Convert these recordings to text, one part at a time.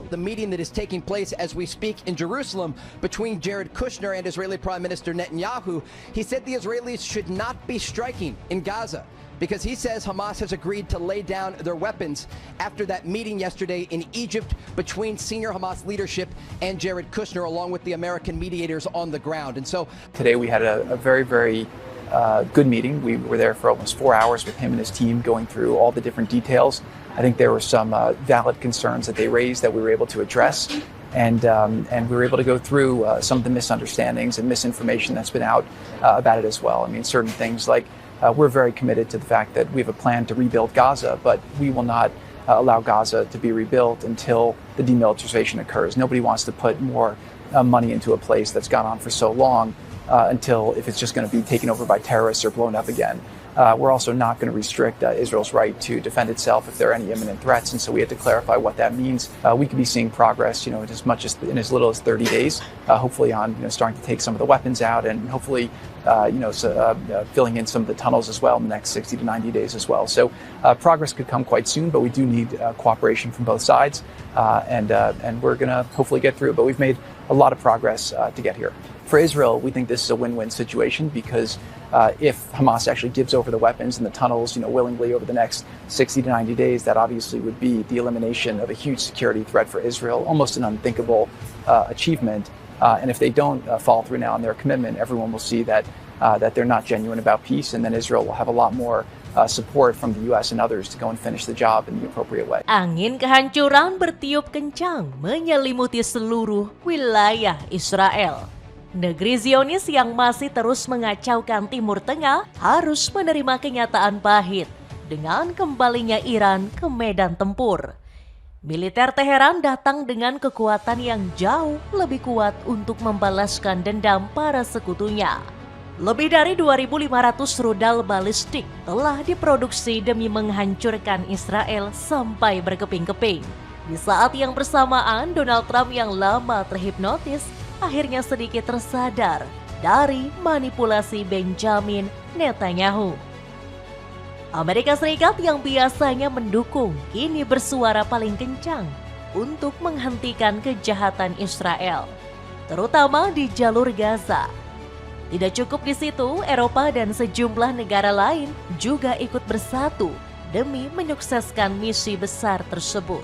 The meeting that is taking place as we speak in Jerusalem between Jared Kushner and Israeli Prime Minister Netanyahu, he said the Israelis should not be striking in Gaza because he says Hamas has agreed to lay down their weapons after that meeting yesterday in Egypt between senior Hamas leadership and Jared Kushner, along with the American mediators on the ground. And so today we had a very good meeting. We were there for almost 4 hours with him and his team going through all the different details. I think there were some valid concerns that they raised that we were able to address, and we were able to go through some of the misunderstandings and misinformation that's been out about it as well. I mean, certain things like we're very committed to the fact that we have a plan to rebuild Gaza, but we will not allow Gaza to be rebuilt until the demilitarization occurs. Nobody wants to put more money into a place that's gone on for so long until if it's just going to be taken over by terrorists or blown up again. We're also not going to restrict Israel's right to defend itself if there are any imminent threats, and so we had to clarify what that means. We could be seeing progress, in as little as 30 days, hopefully on starting to take some of the weapons out, and hopefully filling in some of the tunnels as well in the next 60 to 90 days as well. So progress could come quite soon, but we do need cooperation from both sides, and we're going to hopefully get through it. But we've made a lot of progress to get here. For Israel, we think this is a win-win situation because if Hamas actually gives over the weapons and the tunnels, willingly over the next 60 to 90 days, that obviously would be the elimination of a huge security threat for Israel, almost an unthinkable achievement. And if they don't follow through now on their commitment, everyone will see that they're not genuine about peace, and then Israel will have a lot more support from the U.S. and others to go and finish the job in the appropriate way. Angin kehancuran bertiup kencang menyelimuti seluruh wilayah Israel. Negeri Zionis yang masih terus mengacaukan Timur Tengah harus menerima kenyataan pahit dengan kembalinya Iran ke medan tempur. Militer Teheran datang dengan kekuatan yang jauh lebih kuat untuk membalaskan dendam para sekutunya. Lebih dari 2.500 rudal balistik telah diproduksi demi menghancurkan Israel sampai berkeping-keping. Di saat yang bersamaan, Donald Trump yang lama terhipnotis akhirnya sedikit tersadar dari manipulasi Benjamin Netanyahu. Amerika Serikat yang biasanya mendukung kini bersuara paling kencang untuk menghentikan kejahatan Israel, terutama di jalur Gaza. Tidak cukup di situ, Eropa dan sejumlah negara lain juga ikut bersatu demi menyukseskan misi besar tersebut.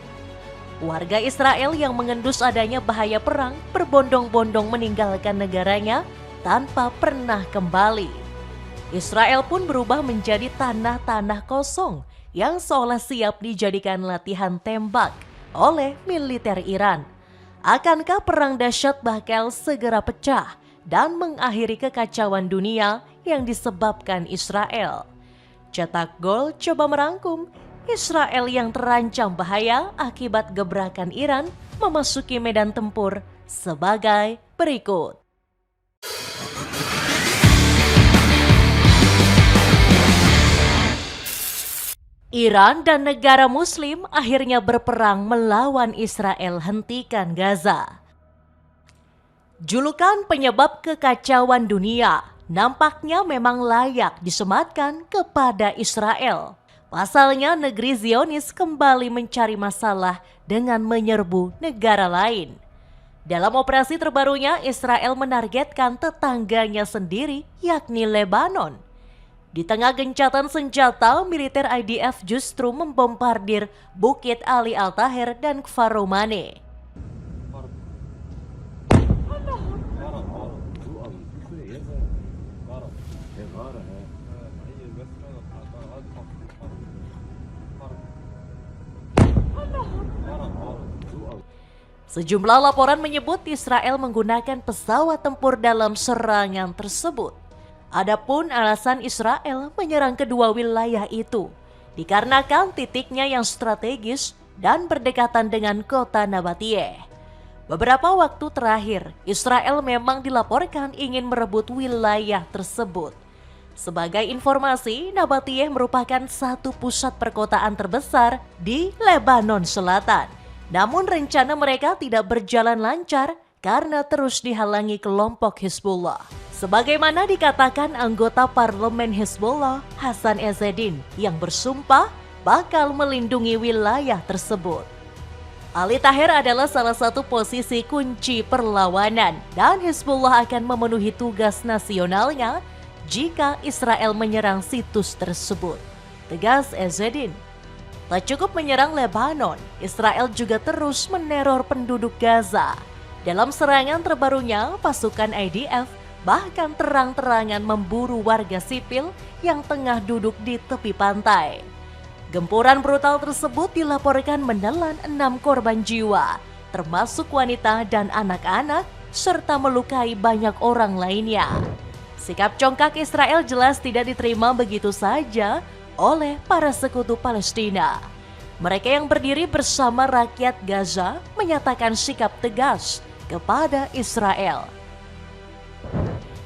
Warga Israel yang mengendus adanya bahaya perang berbondong-bondong meninggalkan negaranya tanpa pernah kembali. Israel pun berubah menjadi tanah-tanah kosong yang seolah siap dijadikan latihan tembak oleh militer Iran. Akankah perang dahsyat bakal segera pecah dan mengakhiri kekacauan dunia yang disebabkan Israel? Cetak Gol coba merangkum Israel yang terancam bahaya akibat gebrakan Iran memasuki medan tempur sebagai berikut. Iran dan negara Muslim akhirnya berperang melawan Israel hentikan Gaza. Julukan penyebab kekacauan dunia nampaknya memang layak disematkan kepada Israel. Pasalnya negeri Zionis kembali mencari masalah dengan menyerbu negara lain. Dalam operasi terbarunya, Israel menargetkan tetangganya sendiri, yakni Lebanon. Di tengah gencatan senjata, militer IDF justru membombardir Bukit Ali Al-Taher dan Kfar Romane. Sejumlah laporan menyebut Israel menggunakan pesawat tempur dalam serangan tersebut. Adapun alasan Israel menyerang kedua wilayah itu dikarenakan titiknya yang strategis dan berdekatan dengan kota Nabatiyeh. Beberapa waktu terakhir, Israel memang dilaporkan ingin merebut wilayah tersebut. Sebagai informasi, Nabatiyeh merupakan satu pusat perkotaan terbesar di Lebanon Selatan. Namun rencana mereka tidak berjalan lancar karena terus dihalangi kelompok Hizbullah. Sebagaimana dikatakan anggota parlemen Hizbullah, Hassan Ezzedine, yang bersumpah bakal melindungi wilayah tersebut. Ali Taher adalah salah satu posisi kunci perlawanan dan Hizbullah akan memenuhi tugas nasionalnya jika Israel menyerang situs tersebut, tegas Ezzedine. Tak cukup menyerang Lebanon, Israel juga terus meneror penduduk Gaza. Dalam serangan terbarunya, pasukan IDF bahkan terang-terangan memburu warga sipil yang tengah duduk di tepi pantai. Gempuran brutal tersebut dilaporkan menelan 6 korban jiwa, termasuk wanita dan anak-anak, serta melukai banyak orang lainnya. Sikap congkak Israel jelas tidak diterima begitu saja oleh para sekutu Palestina. Mereka yang berdiri bersama rakyat Gaza menyatakan sikap tegas kepada Israel.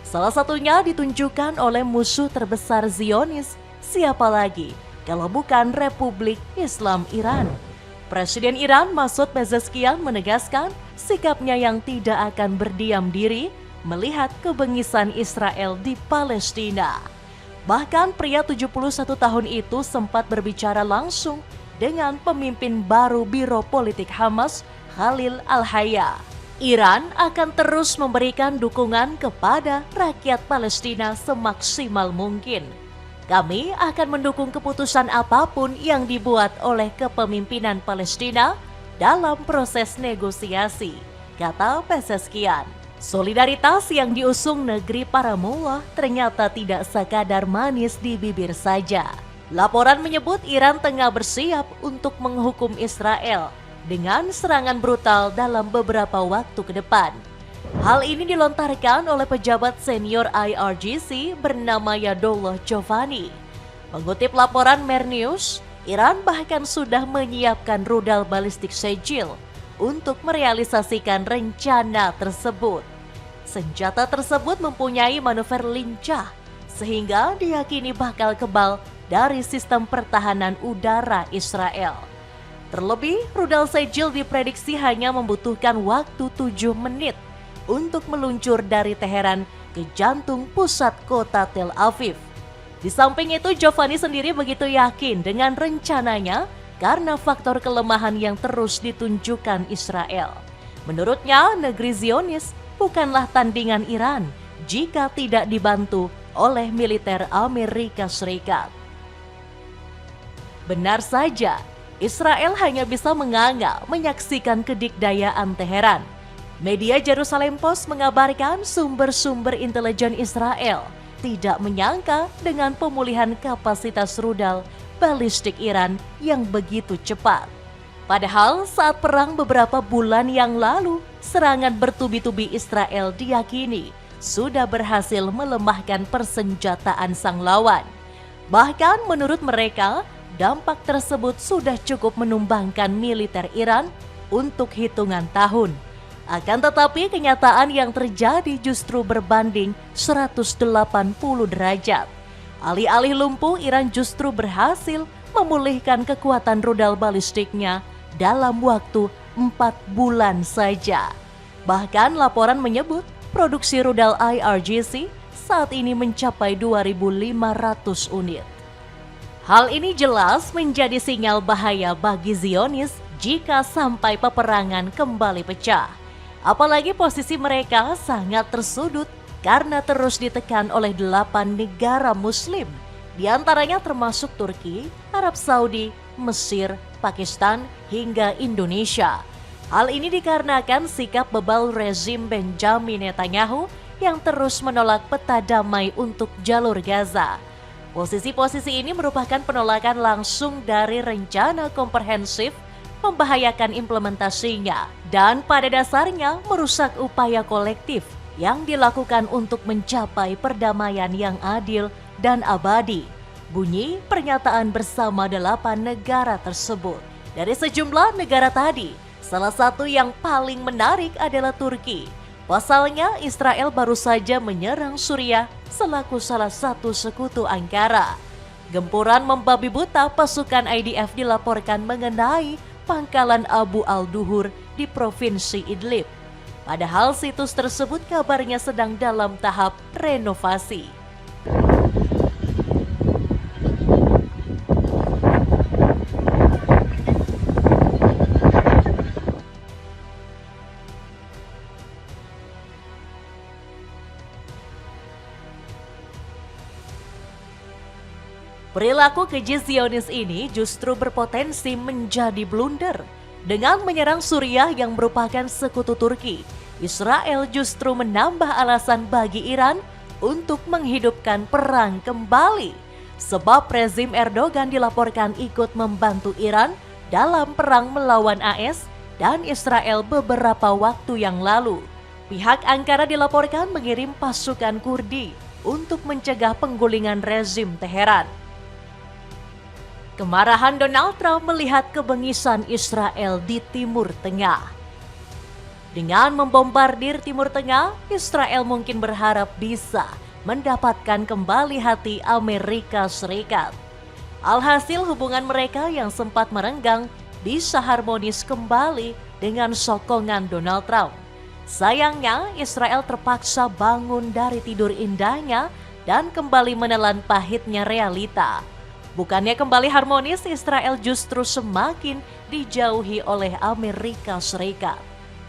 Salah satunya ditunjukkan oleh musuh terbesar Zionis, siapa lagi kalau bukan Republik Islam Iran. Presiden Iran Masoud Pezeshkian menegaskan sikapnya yang tidak akan berdiam diri melihat kebengisan Israel di Palestina. Bahkan pria 71 tahun itu sempat berbicara langsung dengan pemimpin baru Biro Politik Hamas, Khalil Al-Hayya. Iran akan terus memberikan dukungan kepada rakyat Palestina semaksimal mungkin. Kami akan mendukung keputusan apapun yang dibuat oleh kepemimpinan Palestina dalam proses negosiasi, kata Pezeshkian. Solidaritas yang diusung negeri para mullah ternyata tidak sekadar manis di bibir saja. Laporan menyebut Iran tengah bersiap untuk menghukum Israel dengan serangan brutal dalam beberapa waktu ke depan. Hal ini dilontarkan oleh pejabat senior IRGC bernama Yadollah Jovani. Mengutip laporan Mer News, Iran bahkan sudah menyiapkan rudal balistik Shejil untuk merealisasikan rencana tersebut. Senjata tersebut mempunyai manuver lincah sehingga diyakini bakal kebal dari sistem pertahanan udara Israel. Terlebih, rudal Shejil diprediksi hanya membutuhkan waktu 7 menit untuk meluncur dari Teheran ke jantung pusat kota Tel Aviv. Di samping itu, Jovani sendiri begitu yakin dengan rencananya karena faktor kelemahan yang terus ditunjukkan Israel. Menurutnya, negeri Zionis bukanlah tandingan Iran jika tidak dibantu oleh militer Amerika Serikat. Benar saja, Israel hanya bisa menganga menyaksikan kedikdayaan Teheran. Media Jerusalem Post mengabarkan sumber-sumber intelijen Israel tidak menyangka dengan pemulihan kapasitas rudal balistik Iran yang begitu cepat. Padahal saat perang beberapa bulan yang lalu, serangan bertubi-tubi Israel diyakini sudah berhasil melemahkan persenjataan sang lawan. Bahkan menurut mereka, dampak tersebut sudah cukup menumbangkan militer Iran untuk hitungan tahun. Akan tetapi kenyataan yang terjadi justru berbanding 180 derajat. Alih-alih lumpuh, Iran justru berhasil memulihkan kekuatan rudal balistiknya dalam waktu 4 bulan saja. Bahkan laporan menyebut produksi rudal IRGC saat ini mencapai 2.500 unit. Hal ini jelas menjadi sinyal bahaya bagi Zionis jika sampai peperangan kembali pecah. Apalagi posisi mereka sangat tersudut karena terus ditekan oleh 8 negara muslim, diantaranya termasuk Turki, Arab Saudi, Mesir, Pakistan, hingga Indonesia. Hal ini dikarenakan sikap bebal rezim Benjamin Netanyahu yang terus menolak peta damai untuk jalur Gaza. Posisi-posisi ini merupakan penolakan langsung dari rencana komprehensif, membahayakan implementasinya, dan pada dasarnya merusak upaya kolektif yang dilakukan untuk mencapai perdamaian yang adil dan abadi. Bunyi pernyataan bersama 8 negara tersebut. Dari sejumlah negara tadi, salah satu yang paling menarik adalah Turki. Pasalnya, Israel baru saja menyerang Suriah selaku salah satu sekutu Ankara. Gempuran membabi buta pasukan IDF dilaporkan mengenai pangkalan Abu al-Duhur di Provinsi Idlib. Padahal situs tersebut kabarnya sedang dalam tahap renovasi. Perilaku keji Zionis ini justru berpotensi menjadi blunder. Dengan menyerang Suriah yang merupakan sekutu Turki, Israel justru menambah alasan bagi Iran untuk menghidupkan perang kembali. Sebab rezim Erdogan dilaporkan ikut membantu Iran dalam perang melawan AS dan Israel beberapa waktu yang lalu. Pihak Ankara dilaporkan mengirim pasukan Kurdi untuk mencegah penggulingan rezim Teheran. Kemarahan Donald Trump melihat kebengisan Israel di Timur Tengah. Dengan membombardir Timur Tengah, Israel mungkin berharap bisa mendapatkan kembali hati Amerika Serikat. Alhasil hubungan mereka yang sempat merenggang bisa harmonis kembali dengan sokongan Donald Trump. Sayangnya, Israel terpaksa bangun dari tidur indahnya dan kembali menelan pahitnya realita. Bukannya kembali harmonis, Israel justru semakin dijauhi oleh Amerika Serikat.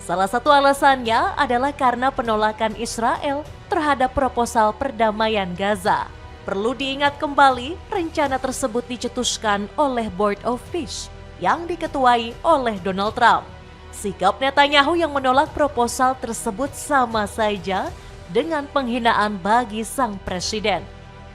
Salah satu alasannya adalah karena penolakan Israel terhadap proposal perdamaian Gaza. Perlu diingat kembali, rencana tersebut dicetuskan oleh Board of Peace yang diketuai oleh Donald Trump. Sikap Netanyahu yang menolak proposal tersebut sama saja dengan penghinaan bagi sang presiden.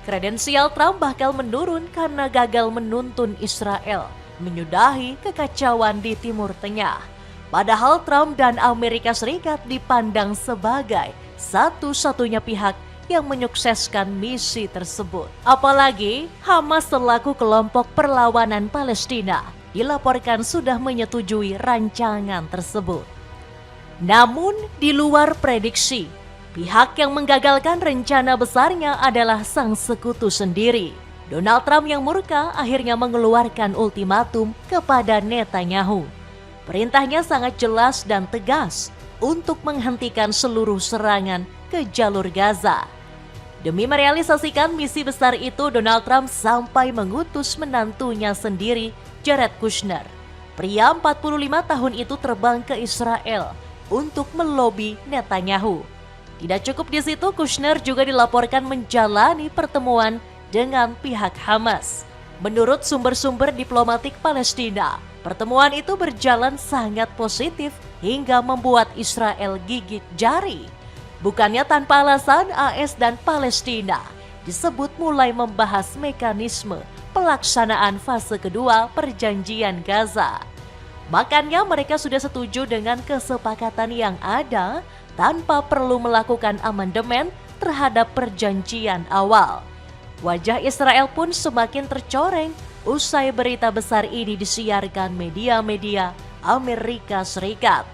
Kredensial Trump bakal menurun karena gagal menuntun Israel menyudahi kekacauan di Timur Tengah. Padahal Trump dan Amerika Serikat dipandang sebagai satu-satunya pihak yang menyukseskan misi tersebut. Apalagi Hamas selaku kelompok perlawanan Palestina dilaporkan sudah menyetujui rancangan tersebut. Namun di luar prediksi, pihak yang menggagalkan rencana besarnya adalah sang sekutu sendiri. Donald Trump yang murka akhirnya mengeluarkan ultimatum kepada Netanyahu. Perintahnya sangat jelas dan tegas untuk menghentikan seluruh serangan ke jalur Gaza. Demi merealisasikan misi besar itu, Donald Trump sampai mengutus menantunya sendiri, Jared Kushner. Pria 45 tahun itu terbang ke Israel untuk melobi Netanyahu. Tidak cukup di situ, Kushner juga dilaporkan menjalani pertemuan dengan pihak Hamas. Menurut sumber-sumber diplomatik Palestina, pertemuan itu berjalan sangat positif hingga membuat Israel gigit jari. Bukannya tanpa alasan, AS dan Palestina disebut mulai membahas mekanisme pelaksanaan fase kedua perjanjian Gaza. Makanya mereka sudah setuju dengan kesepakatan yang ada tanpa perlu melakukan amandemen terhadap perjanjian awal. Wajah Israel pun semakin tercoreng usai berita besar ini disiarkan media-media Amerika Serikat.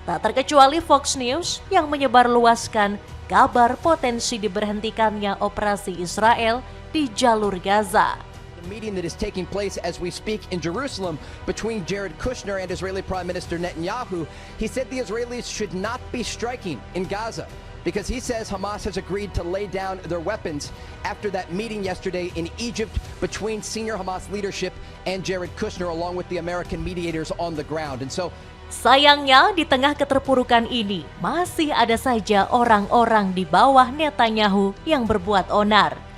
Tak terkecuali Fox News yang menyebarluaskan kabar potensi diberhentikannya operasi Israel di jalur Gaza. The meeting that is taking place as we speak in Jerusalem between Jared Kushner and Israeli Prime Minister Netanyahu, he said the Israelis should not be striking in Gaza because he says Hamas has agreed to lay down their weapons after that meeting yesterday in Egypt between senior Hamas leadership and Jared Kushner along with the American mediators on the ground. And so sayangnya di tengah keterpurukan ini masih ada saja orang-orang di bawah Netanyahu yang berbuat onar.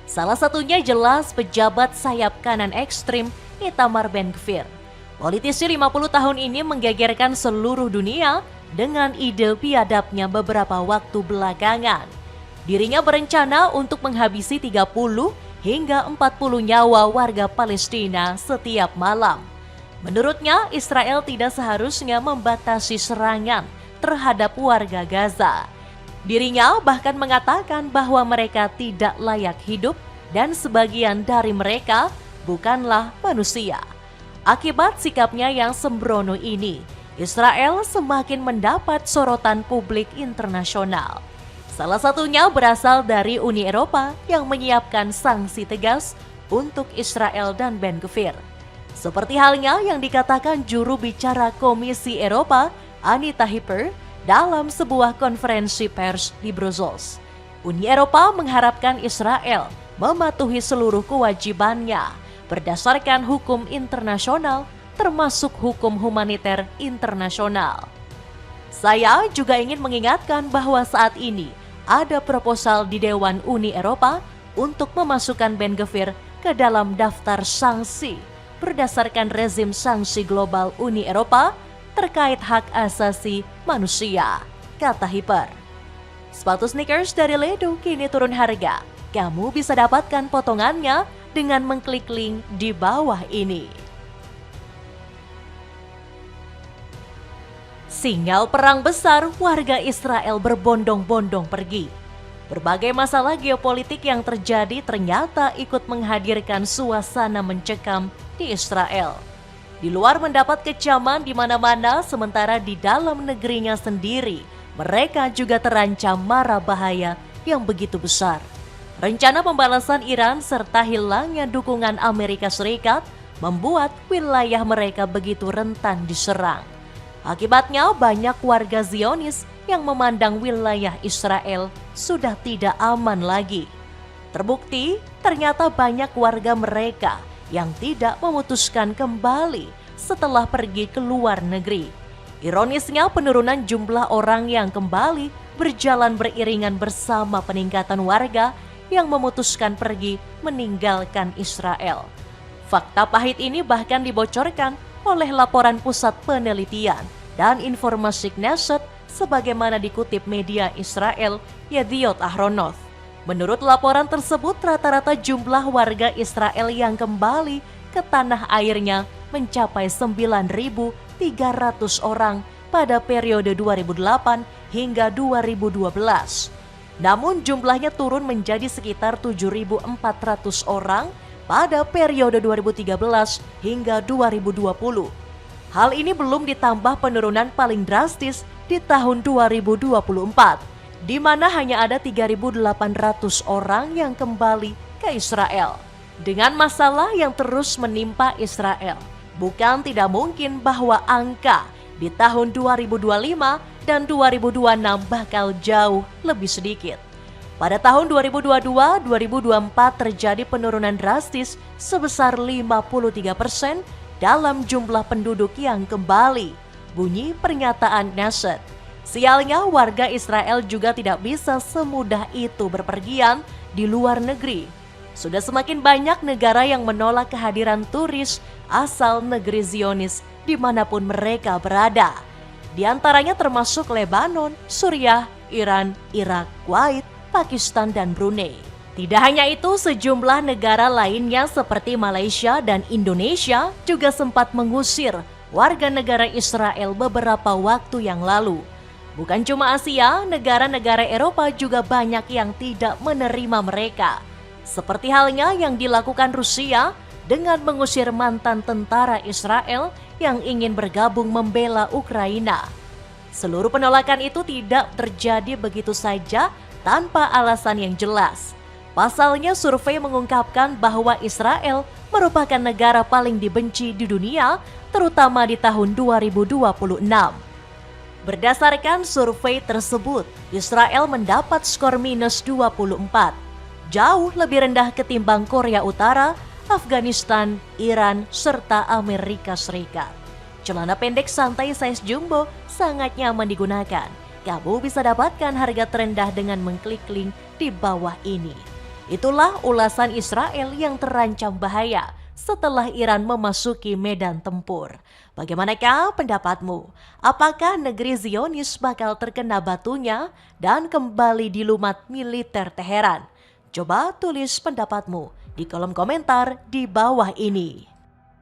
Salah satunya jelas pejabat sayap kanan ekstrim Itamar Ben-Gvir. Politisi 50 tahun ini menggegerkan seluruh dunia dengan ide biadabnya beberapa waktu belakangan. Dirinya berencana untuk menghabisi 30 hingga 40 nyawa warga Palestina setiap malam. Menurutnya, Israel tidak seharusnya membatasi serangan terhadap warga Gaza. Dirinya bahkan mengatakan bahwa mereka tidak layak hidup dan sebagian dari mereka bukanlah manusia. Akibat sikapnya yang sembrono ini, Israel semakin mendapat sorotan publik internasional. Salah satunya berasal dari Uni Eropa yang menyiapkan sanksi tegas untuk Israel dan Ben-Gvir. Seperti halnya yang dikatakan juru bicara Komisi Eropa, Anita Hipper, dalam sebuah konferensi pers di Brussels. Uni Eropa mengharapkan Israel mematuhi seluruh kewajibannya berdasarkan hukum internasional termasuk hukum humaniter internasional. Saya juga ingin mengingatkan bahwa saat ini ada proposal di Dewan Uni Eropa untuk memasukkan Ben-Gvir ke dalam daftar sanksi berdasarkan rezim sanksi global Uni Eropa terkait hak asasi manusia, kata Hyper. Sepatu sneakers dari Ledo kini turun harga. Kamu bisa dapatkan potongannya dengan mengklik link di bawah ini. Sinyal perang besar, warga Israel berbondong-bondong pergi. Berbagai masalah geopolitik yang terjadi ternyata ikut menghadirkan suasana mencekam di Israel. Di luar mendapat kecaman di mana-mana, sementara di dalam negerinya sendiri, mereka juga terancam mara bahaya yang begitu besar. Rencana pembalasan Iran serta hilangnya dukungan Amerika Serikat membuat wilayah mereka begitu rentan diserang. Akibatnya banyak warga Zionis yang memandang wilayah Israel sudah tidak aman lagi. Terbukti ternyata banyak warga mereka yang tidak memutuskan kembali setelah pergi ke luar negeri. Ironisnya penurunan jumlah orang yang kembali berjalan beriringan bersama peningkatan warga yang memutuskan pergi meninggalkan Israel. Fakta pahit ini bahkan dibocorkan oleh laporan Pusat Penelitian dan Informasi Knesset sebagaimana dikutip media Israel Yediot Ahronoth. Menurut laporan tersebut, rata-rata jumlah warga Israel yang kembali ke tanah airnya mencapai 9.300 orang pada periode 2008 hingga 2012. Namun jumlahnya turun menjadi sekitar 7.400 orang pada periode 2013 hingga 2020. Hal ini belum ditambah penurunan paling drastis di tahun 2024, di mana hanya ada 3.800 orang yang kembali ke Israel. Dengan masalah yang terus menimpa Israel, bukan tidak mungkin bahwa angka di tahun 2025 dan 2026 bakal jauh lebih sedikit. Pada tahun 2022-2024 terjadi penurunan drastis sebesar 53% dalam jumlah penduduk yang kembali, bunyi pernyataan Knesset. Sialnya warga Israel juga tidak bisa semudah itu berpergian di luar negeri. Sudah semakin banyak negara yang menolak kehadiran turis asal negeri Zionis dimanapun mereka berada. Di antaranya termasuk Lebanon, Suriah, Iran, Irak, Kuwait, Pakistan, dan Brunei. Tidak hanya itu, sejumlah negara lainnya seperti Malaysia dan Indonesia juga sempat mengusir warga negara Israel beberapa waktu yang lalu. Bukan cuma Asia, negara-negara Eropa juga banyak yang tidak menerima mereka. Seperti halnya yang dilakukan Rusia dengan mengusir mantan tentara Israel yang ingin bergabung membela Ukraina. Seluruh penolakan itu tidak terjadi begitu saja tanpa alasan yang jelas. Pasalnya survei mengungkapkan bahwa Israel merupakan negara paling dibenci di dunia, terutama di tahun 2026. Berdasarkan survei tersebut, Israel mendapat skor minus 24, jauh lebih rendah ketimbang Korea Utara, Afghanistan, Iran, serta Amerika Serikat. Celana pendek santai size jumbo sangat nyaman digunakan. Kamu bisa dapatkan harga terendah dengan mengklik link di bawah ini. Itulah ulasan Israel yang terancam bahaya setelah Iran memasuki medan tempur. Bagaimanakah pendapatmu? Apakah negeri Zionis bakal terkena batunya dan kembali dilumat militer Teheran? Coba tulis pendapatmu di kolom komentar di bawah ini.